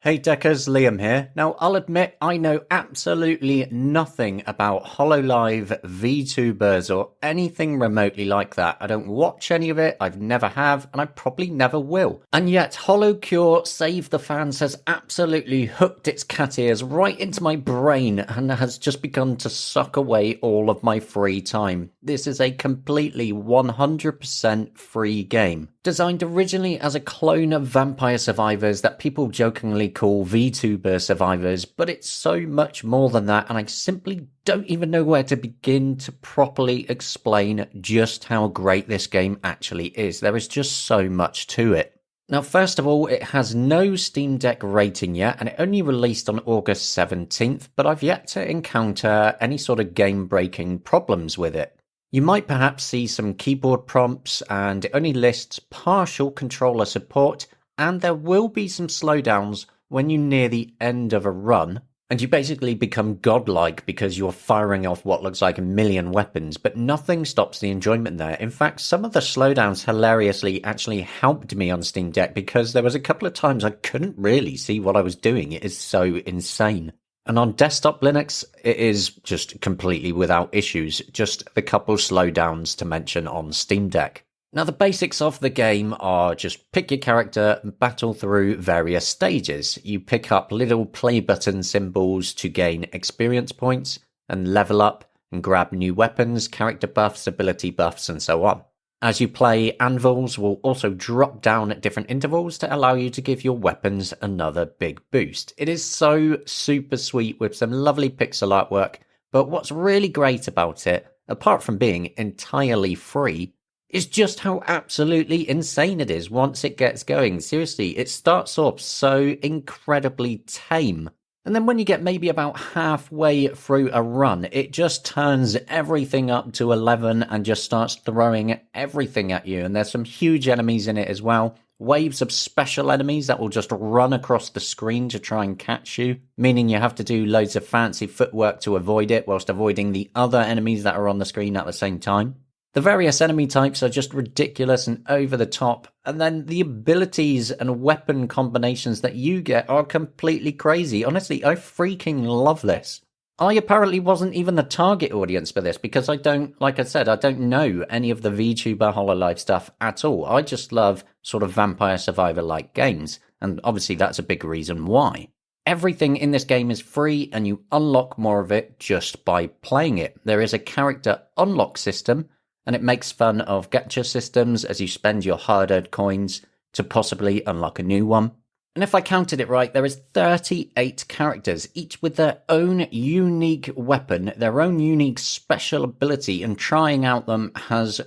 Hey Deckers, Liam here. Now, I'll admit I know absolutely nothing about HoloLive, VTubers, or anything remotely like that. I don't watch any of it, I've never have, and I probably never will. And yet, HoloCure Save the Fans has absolutely hooked its cat ears right into my brain and has just begun to suck away all of my free time. This is a completely 100% free game. Designed originally as a clone of Vampire Survivors that people jokingly call VTuber Survivors, but it's so much more than that, and I simply don't even know where to begin to properly explain just how great this game actually is. There is just so much to it. Now, first of all, it has no Steam Deck rating yet, and it only released on August 17th, but I've yet to encounter any sort of game-breaking problems with it. You might perhaps see some keyboard prompts, and it only lists partial controller support, and there will be some slowdowns when you near the end of a run, and you basically become godlike because you're firing off what looks like a million weapons, but nothing stops the enjoyment there. In fact, some of the slowdowns hilariously actually helped me on Steam Deck because there was a couple of times I couldn't really see what I was doing. It is so insane. And on desktop Linux, it is just completely without issues, just the couple slowdowns to mention on Steam Deck. Now, the basics of the game are just pick your character and battle through various stages. You pick up little play button symbols to gain experience points and level up and grab new weapons, character buffs, ability buffs, and so on. As you play, anvils will also drop down at different intervals to allow you to give your weapons another big boost. It is so super sweet with some lovely pixel artwork, but what's really great about it, apart from being entirely free, is just how absolutely insane it is once it gets going. Seriously, it starts off so incredibly tame. And then when you get maybe about halfway through a run, it just turns everything up to 11 and just starts throwing everything at you. And there's some huge enemies in it as well. Waves of special enemies that will just run across the screen to try and catch you, meaning you have to do loads of fancy footwork to avoid it whilst avoiding the other enemies that are on the screen at the same time. The various enemy types are just ridiculous and over the top, and then the abilities and weapon combinations that you get are completely crazy. Honestly, I freaking love this. I apparently wasn't even the target audience for this because I don't know any of the VTuber HoloLive stuff at all. I just love sort of Vampire Survivor-like games, and obviously that's a big reason why. Everything in this game is free, and you unlock more of it just by playing it. There is a character unlock system, and it makes fun of gacha systems as you spend your hard-earned coins to possibly unlock a new one. And if I counted it right, there is 38 characters, each with their own unique weapon, their own unique special ability, and trying out them has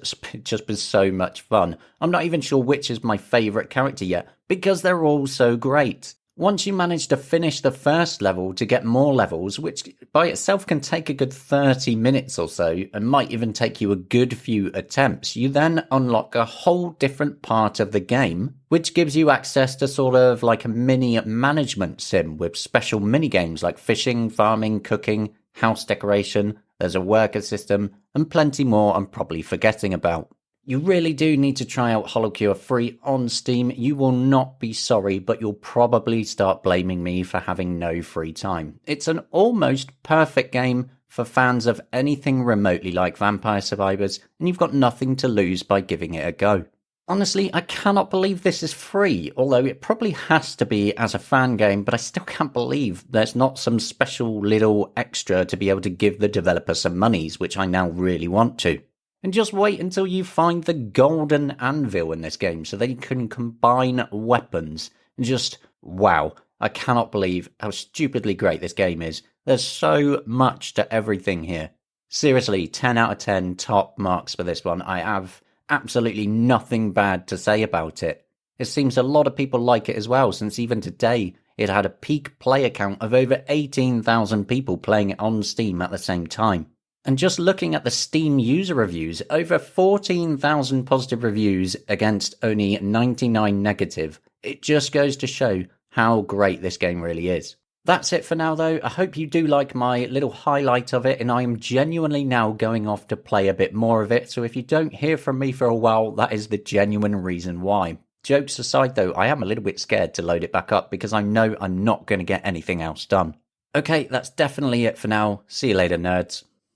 just been so much fun. I'm not even sure which is my favourite character yet, because they're all so great. Once you manage to finish the first level to get more levels, which by itself can take a good 30 minutes or so, and might even take you a good few attempts, you then unlock a whole different part of the game, which gives you access to sort of like a mini management sim with special mini games like fishing, farming, cooking, house decoration, there's a worker system, and plenty more I'm probably forgetting about. You really do need to try out HoloCure free on Steam. You will not be sorry, but you'll probably start blaming me for having no free time. It's an almost perfect game for fans of anything remotely like Vampire Survivors, and you've got nothing to lose by giving it a go. Honestly, I cannot believe this is free, although it probably has to be as a fan game, but I still can't believe there's not some special little extra to be able to give the developer some monies, which I now really want to. And just wait until you find the golden anvil in this game so that you can combine weapons. And just, wow, I cannot believe how stupidly great this game is. There's so much to everything here. Seriously, 10 out of 10 top marks for this one. I have absolutely nothing bad to say about it. It seems a lot of people like it as well, since even today it had a peak player count of over 18,000 people playing it on Steam at the same time. And just looking at the Steam user reviews, over 14,000 positive reviews against only 99 negative. It just goes to show how great this game really is. That's it for now though. I hope you do like my little highlight of it, and I am genuinely now going off to play a bit more of it. So if you don't hear from me for a while, that is the genuine reason why. Jokes aside though, I am a little bit scared to load it back up because I know I'm not going to get anything else done. Okay, that's definitely it for now. See you later, nerds.